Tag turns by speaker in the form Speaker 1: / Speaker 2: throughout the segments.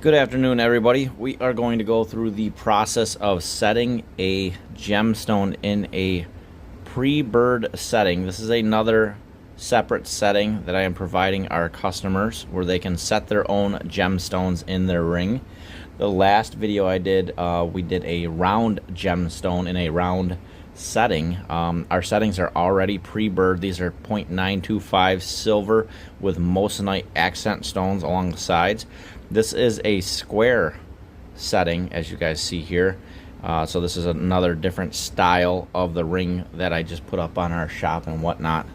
Speaker 1: Good afternoon, everybody. We are going to go through the process of setting a gemstone in a pre-bird setting. This is another separate setting that I am providing our customers where they can set their own gemstones in their ring. The last video I did, we did a round gemstone in a round setting. Our settings are already pre-bird. These are 0.925 silver with moissanite accent stones along the sides. This is a square setting, as you guys see here. So this is another different style of the ring that I just put up on our shop and whatnot.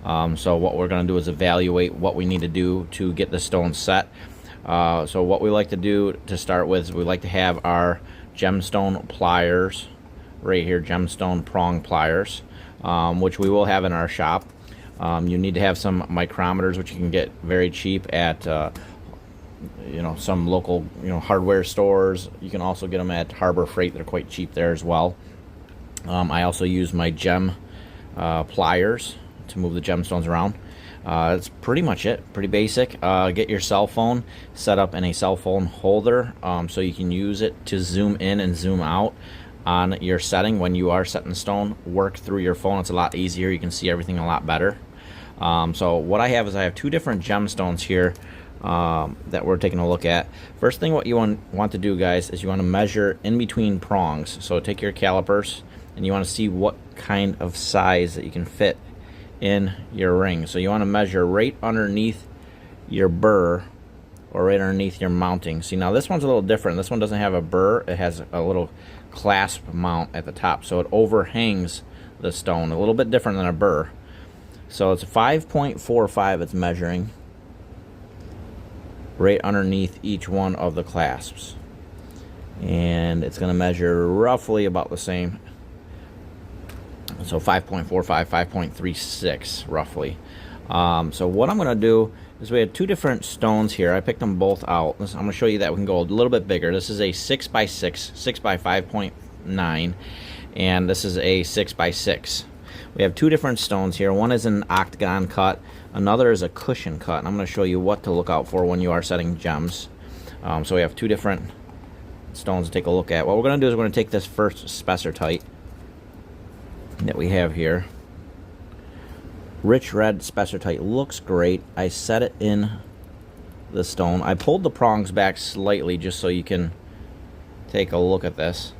Speaker 1: So what we're going to do is evaluate what we need to do to get the stone set. So what we like to do to start with is we like to have our gemstone pliers right here, gemstone prong pliers, which we will have in our shop. You need to have some micrometers, which you can get very cheap at some local hardware stores. You can also get them at Harbor Freight. They're quite cheap there as well. I also use my gem pliers to move the gemstones around. That's pretty much it. Pretty basic. Get your cell phone set up in a cell phone holder so you can use it to zoom in and zoom out on your setting when you are setting the stone. Work through your phone. It's a lot easier. You can see everything a lot better. So what I have is I have two different gemstones here that we're taking a look at. First thing what you want to do, guys, is you want to measure in between prongs. So take your calipers and you want to see what kind of size that you can fit in your ring. So you want to measure right underneath your burr or right underneath your mounting. See, now this one's a little different. This one doesn't have a burr. It has a little clasp mount at the top, so it overhangs the stone. A little bit different than a burr. So it's 5.45 it's measuring right underneath each one of the clasps, and it's going to measure roughly about the same. So 5.45, 5.36 roughly. So what I'm going to do is we have two different stones here. I picked them both out. I'm going to show you that we can go a little bit bigger. This is a 6x6, 6x5.9, and this is a 6x6. We have two different stones here. One is an octagon cut, another is a cushion cut, and I'm going to show you what to look out for when you are setting gems. So we have two different stones to take a look at. What we're going to do is we're going to take this first spessartite that we have here. Rich red spessartite, looks great. I set it in the stone. I pulled the prongs back slightly just so you can take a look at this.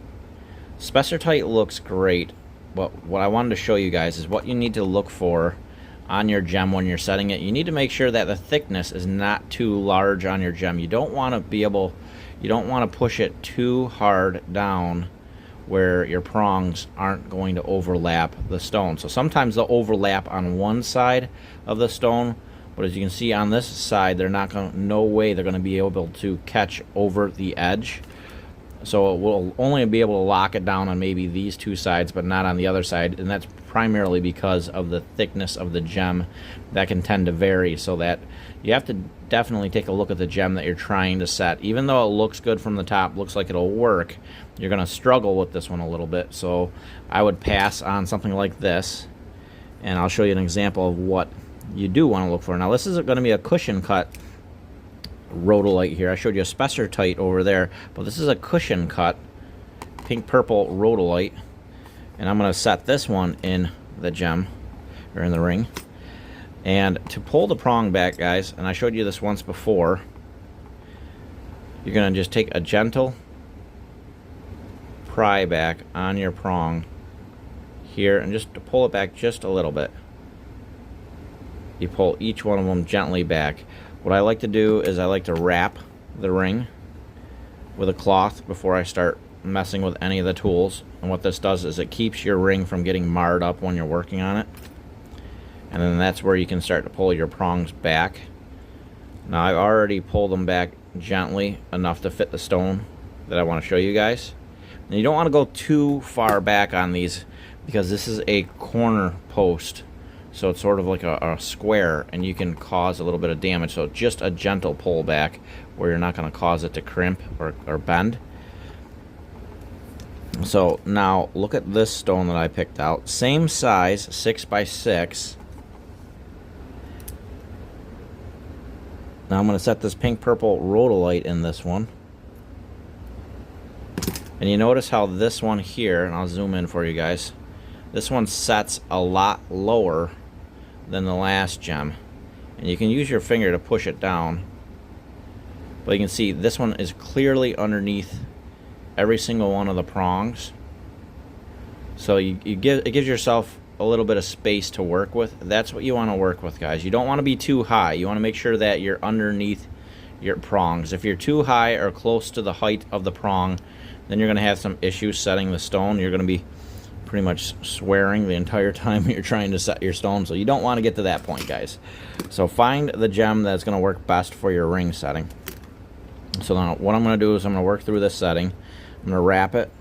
Speaker 1: Spessartite looks great. But what I wanted to show you guys is what you need to look for on your gem when you're setting it. You need to make sure that the thickness is not too large on your gem. You don't want to push it too hard down where your prongs aren't going to overlap the stone. So sometimes they'll overlap on one side of the stone, but as you can see on this side, no way they're going to be able to catch over the edge. So it will only be able to lock it down on maybe these two sides, but not on the other side, and that's primarily because of the thickness of the gem that can tend to vary. So that you have to definitely take a look at the gem that you're trying to set. Even though it looks good from the top, looks like it'll work, you're going to struggle with this one a little bit. So I would pass on something like this, and I'll show you an example of what you do want to look for. Now this is going to be a cushion cut rhodolite here. I showed you a spessartite over there, but this is a cushion cut pink purple rhodolite, and I'm going to set this one in the gem or in the ring. And to pull the prong back, guys, and I showed you this once before, you're going to just take a gentle pry back on your prong here and just to pull it back just a little bit. You pull each one of them gently back. What I like to do is I like to wrap the ring with a cloth before I start messing with any of the tools. And what this does is it keeps your ring from getting marred up when you're working on it. And then that's where you can start to pull your prongs back. Now I've already pulled them back gently enough to fit the stone that I want to show you guys. And you don't want to go too far back on these because this is a corner post. So it's sort of like a square, and you can cause a little bit of damage. So just a gentle pull back where you're not going to cause it to crimp or bend. So now look at this stone that I picked out. Same size, 6x6. Now I'm going to set this pink purple rhodolite in this one. And you notice how this one here, and I'll zoom in for you guys, this one sets a lot lower than the last gem. And you can use your finger to push it down. But you can see this one is clearly underneath every single one of the prongs. So it gives yourself a little bit of space to work with. That's what you want to work with, guys. You don't want to be too high. You want to make sure that you're underneath your prongs. If you're too high or close to the height of the prong, then you're going to have some issues setting the stone. You're going to be pretty much swearing the entire time you're trying to set your stone. So you don't want to get to that point, guys. So find the gem that's going to work best for your ring setting. So now what I'm going to do is I'm going to work through this setting. I'm going to wrap it.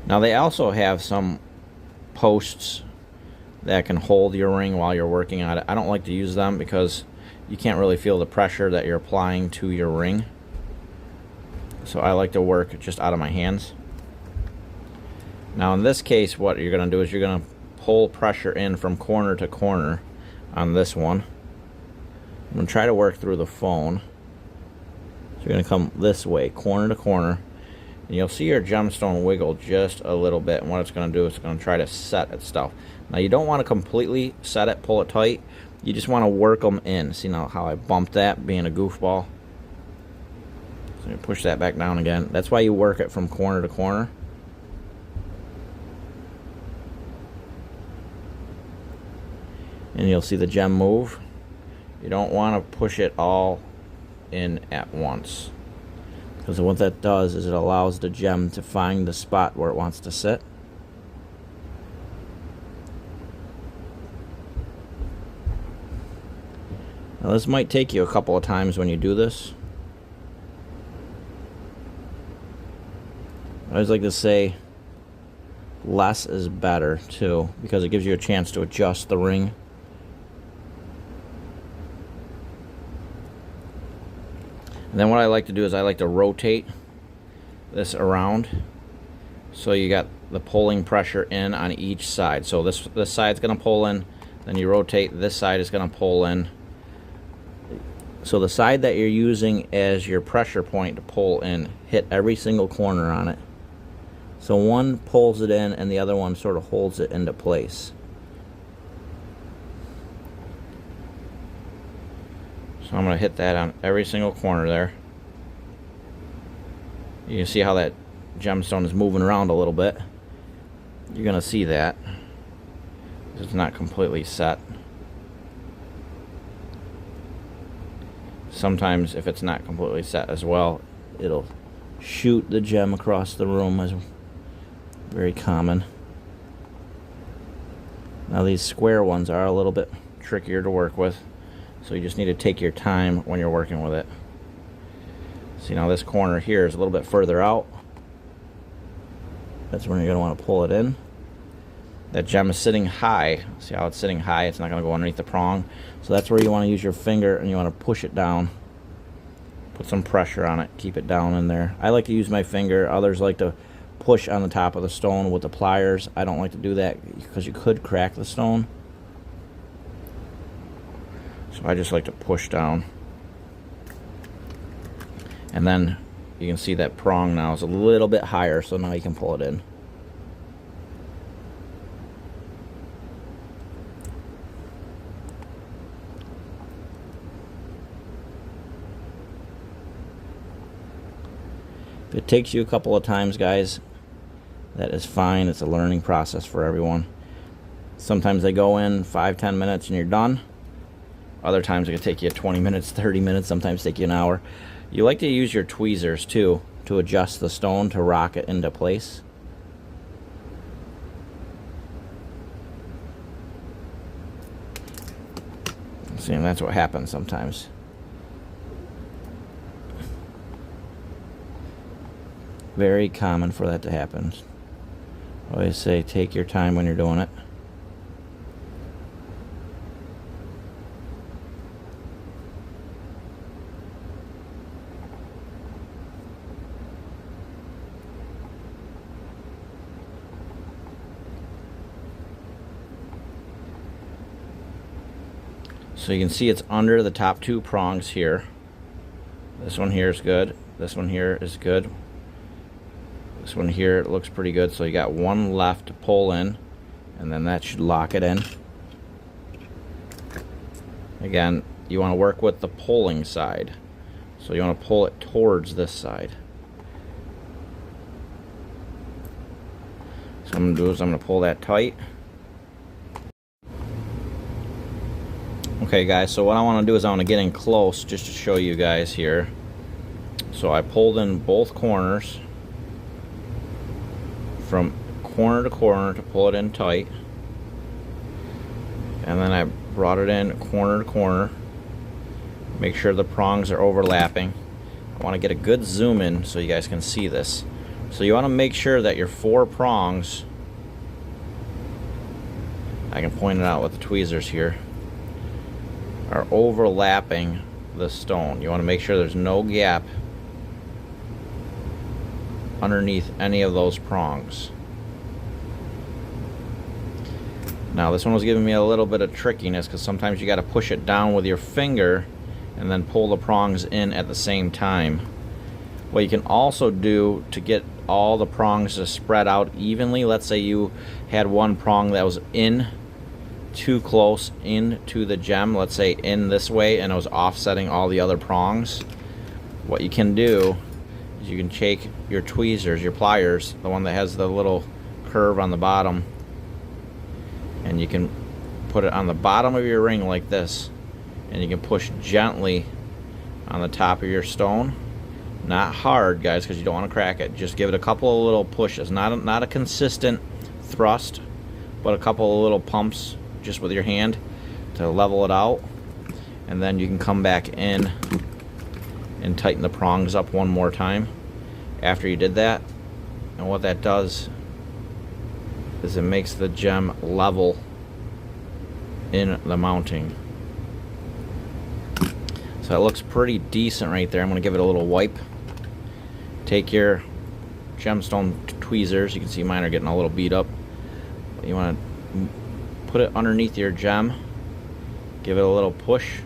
Speaker 1: Now they also have some posts that can hold your ring while you're working on it. I don't like to use them because you can't really feel the pressure that you're applying to your ring. So I like to work just out of my hands. Now in this case, what you're going to do is you're going to pull pressure in from corner to corner on this one. I'm going to try to work through the phone. So you're going to come this way, corner to corner. And you'll see your gemstone wiggle just a little bit. And what it's going to do is it's going to try to set itself. Now you don't want to completely set it, pull it tight. You just want to work them in. See now how I bumped that, being a goofball? So you push that back down again. That's why you work it from corner to corner. And you'll see the gem move. You don't want to push it all in at once, because what that does is it allows the gem to find the spot where it wants to sit. Now this might take you a couple of times when you do this. I always like to say less is better too, because it gives you a chance to adjust the ring. And then what I like to do is I like to rotate this around, so you got the pulling pressure in on each side. So this side's going to pull in, then you rotate, this side is going to pull in. So the side that you're using as your pressure point to pull in, hit every single corner on it. So one pulls it in and the other one sort of holds it into place. So I'm going to hit that on every single corner there. You can see how that gemstone is moving around a little bit. You're going to see that. It's not completely set. Sometimes if it's not completely set as well, it'll shoot the gem across the room, as very common. Now these square ones are a little bit trickier to work with. So you just need to take your time when you're working with it. See now this corner here is a little bit further out. That's when you're going to want to pull it in. That gem is sitting high. See how it's sitting high? It's not going to go underneath the prong. So that's where you want to use your finger and you want to push it down. Put some pressure on it. Keep it down in there. I like to use my finger. Others like to push on the top of the stone with the pliers. I don't like to do that because you could crack the stone. So I just like to push down. And then you can see that prong now is a little bit higher, so now you can pull it in. If it takes you a couple of times, guys, that is fine. It's a learning process for everyone. Sometimes they go in 5-10 minutes and you're done. Other times it can take you 20 minutes, 30 minutes, sometimes take you an hour. You like to use your tweezers too to adjust the stone to rock it into place. See, and that's what happens sometimes. Very common for that to happen. I always say take your time when you're doing it. So you can see it's under the top two prongs here. This one here is good. This one here is good. This one here looks pretty good. So you got one left to pull in, and then that should lock it in. Again, you want to work with the pulling side. So you want to pull it towards this side. So what I'm going to do is I'm going to pull that tight. Okay guys, so what I want to do is I want to get in close just to show you guys here. So I pulled in both corners from corner to corner to pull it in tight. And then I brought it in corner to corner. Make sure the prongs are overlapping. I want to get a good zoom in so you guys can see this. So you want to make sure that your 4 prongs, I can point it out with the tweezers here, are overlapping the stone. You want to make sure there's no gap underneath any of those prongs. Now this one was giving me a little bit of trickiness because sometimes you got to push it down with your finger and then pull the prongs in at the same time. What you can also do to get all the prongs to spread out evenly, let's say you had one prong that was in too close into the gem, let's say in this way, and it was offsetting all the other prongs. What you can do is you can take your tweezers, your pliers, the one that has the little curve on the bottom, and you can put it on the bottom of your ring like this, and you can push gently on the top of your stone. Not hard, guys, because you don't want to crack it. Just give it a couple of little pushes. Not a consistent thrust, but a couple of little pumps just with your hand to level it out. And then you can come back in and tighten the prongs up one more time after you did that. And what that does is it makes the gem level in the mounting. So it looks pretty decent right there. I'm going to give it a little wipe. Take your gemstone tweezers. You can see mine are getting a little beat up. You want to put it underneath your gem. Give it a little push.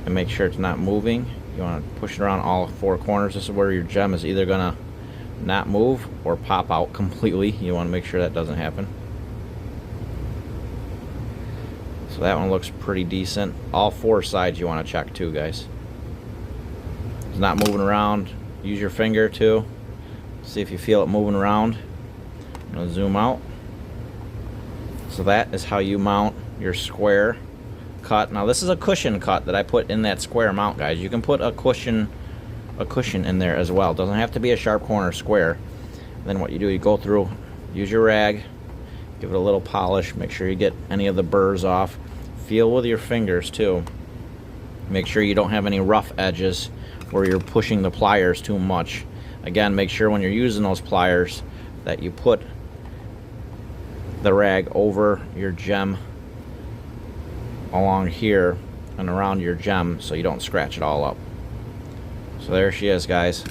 Speaker 1: And make sure it's not moving. You want to push it around all 4 corners. This is where your gem is either going to not move or pop out completely. You want to make sure that doesn't happen. So that one looks pretty decent. All 4 sides you want to check too, guys. It's not moving around. Use your finger too. See if you feel it moving around. I'm going to zoom out. So that is how you mount your square cut. Now this is a cushion cut that I put in that square mount, guys. You can put a cushion in there as well. It doesn't have to be a sharp corner square. Then what you do, you go through, use your rag, give it a little polish, make sure you get any of the burrs off. Feel with your fingers too. Make sure you don't have any rough edges where you're pushing the pliers too much. Again, make sure when you're using those pliers that you put the rag over your gem along here and around your gem so you don't scratch it all up. So there she is, guys.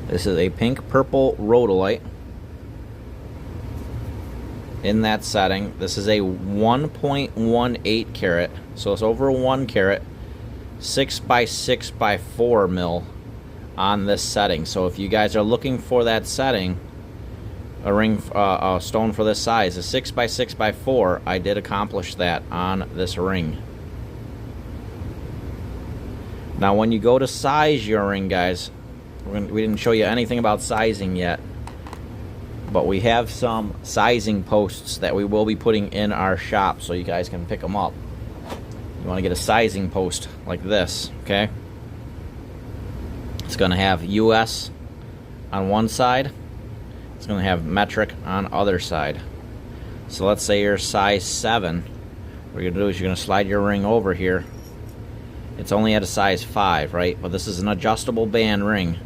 Speaker 1: This is a pink purple rhodolite in that setting. This is a 1.18 carat, so it's over 1 carat, 6 by 6 by 4 mil on this setting. So if you guys are looking for that setting, a ring, a stone for this size, a 6 by 6 by 4, I did accomplish that on this ring. Now when you go to size your ring, guys, we didn't show you anything about sizing yet, but we have some sizing posts that we will be putting in our shop so you guys can pick them up. You want to get a sizing post like this, okay? It's going to have US on one side. It's going to have metric on other side. So let's say you're size 7. What you're going to do is you're going to slide your ring over here. It's only at a size 5, right? But this is an adjustable band ring.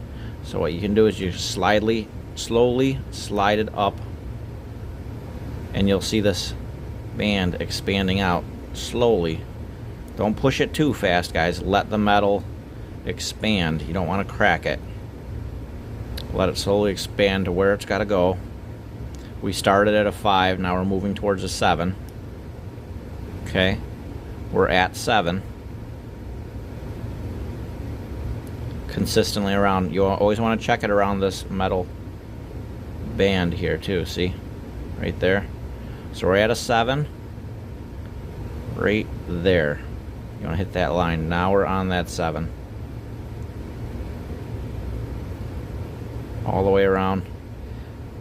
Speaker 1: So what you can do is you slowly slide it up, and you'll see this band expanding out slowly. Don't push it too fast, guys. Let the metal expand. You don't want to crack it. Let it slowly expand to where it's got to go. We started at a 5, now we're moving towards a 7. Okay, we're at 7. Consistently around, you always want to check it around this metal band here too, see? Right there. So we're at a 7. Right there. You want to hit that line. Now we're on that 7. All the way around.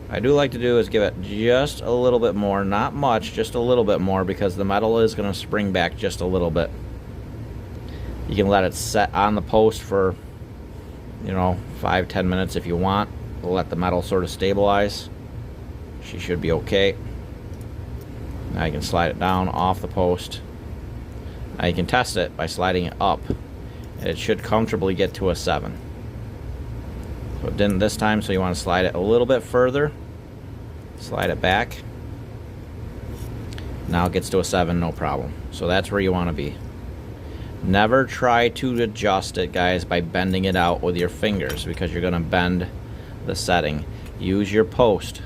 Speaker 1: I do like to do is give it just a little bit more, not much, just a little bit more, because the metal is going to spring back just a little bit. You can let it set on the post for, you know, 5-10 minutes if you want. Let the metal sort of stabilize. She should be okay. Now you can slide it down off the post. Now you can test it by sliding it up. It should comfortably get to a 7. So it didn't this time, so you want to slide it a little bit further. Slide it back. Now it gets to a 7, no problem. So that's where you want to be. Never try to adjust it, guys, by bending it out with your fingers, because you're going to bend the setting. Use your post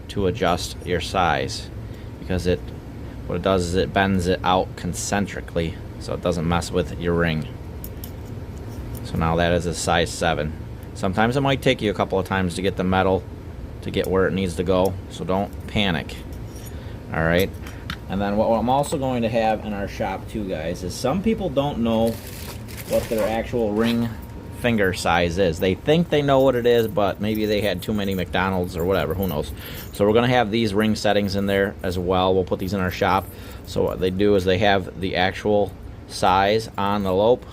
Speaker 1: to adjust your size, because what it does is it bends it out concentrically so it doesn't mess with your ring. So now that is a size 7. Sometimes it might take you a couple of times to get the metal to get where it needs to go, so don't panic. Alright, and then what I'm also going to have in our shop too, guys, is some people don't know what their actual ring finger size is. They think they know what it is, but maybe they had too many McDonald's or whatever, who knows. So we're going to have these ring settings in there as well. We'll put these in our shop. So what they do is they have the actual size on the lope,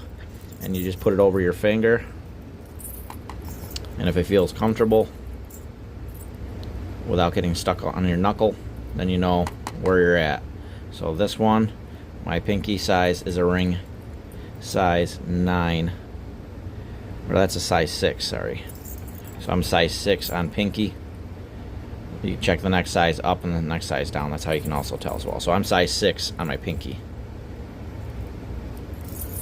Speaker 1: and you just put it over your finger, and if it feels comfortable without getting stuck on your knuckle, then you know where you're at. So this one, my pinky size is a ring size 9. Or that's a size 6, sorry. So I'm size 6 on pinky. You check the next size up and the next size down. That's how you can also tell as well. So I'm size 6 on my pinky.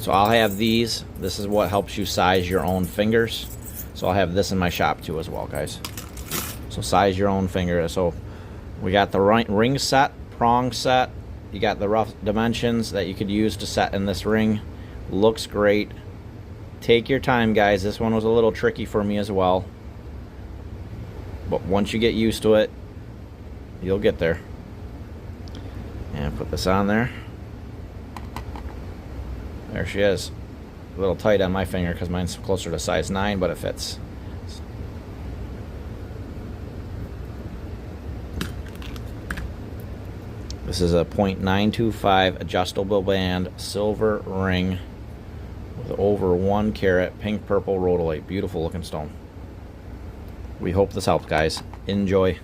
Speaker 1: So I'll have these. This is what helps you size your own fingers. So I'll have this in my shop too as well, guys. So size your own finger. So we got the ring set, prong set. You got the rough dimensions that you could use to set in this ring. Looks great. Take your time, guys. This one was a little tricky for me as well. But once you get used to it, you'll get there. And put this on there. There she is. A little tight on my finger because mine's closer to size 9, but it fits. This is a .925 adjustable band silver ring with over 1 carat pink purple rhodolite. Beautiful looking stone. We hope this helped, guys. Enjoy.